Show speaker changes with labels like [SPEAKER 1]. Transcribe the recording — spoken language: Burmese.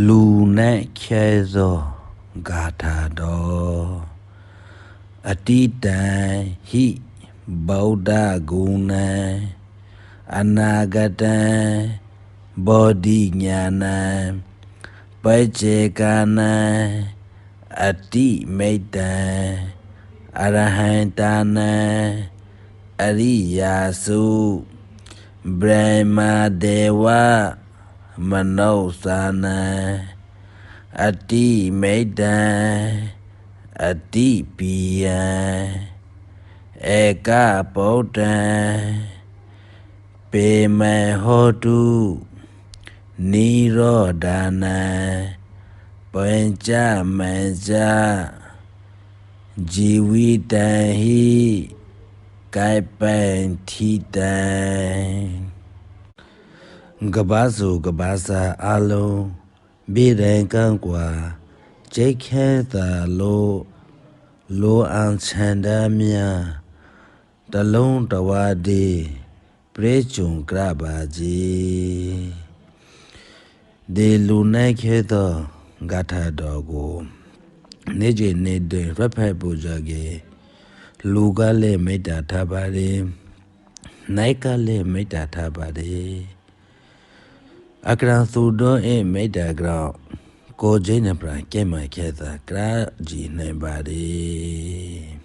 [SPEAKER 1] လူနဲ့ခဲသောဂါထာတော်အတိတံဟိဗုဒ္ဓဂုဏံအနာဂတံဘောဓိညာဏံပัจเจกาနံအတိမိတ္တံအရဟံတာနံအရိယာစုဗြဟ္မာဒေဝမနောသာနံအတိမိတ္တံအတိပိယံဧကဗုဒ္ဓံပေမဟောတုနိရောဓနံပဉ္စမဉ္စဇီဝိတံဟိကိုက်ပံထိတံကပ္ပစုကပ္ပစာအလုံးဘေးရန်ကံကွာကျိတ်ခဲသာလိုအံချန္ဒမြတလုံးတဝါဒီပရိကျုံကရပါကြီးဒီလူနိုင်ခဲသောဂါထာတော်ကိုနေ့ကျနေ့တွင်ရဖက်ပူဇော်ကေလူကလည်းမေတ္တာထားပါတယ်နိုင်ကလည်းမေတ္တာထားပါတယ်အကရန်သူတော်မေတ္တာကြောင့်ကိုကျင်းနပရကဲ့မှခဲသာကရာကြည်နိုင်ပါတယ်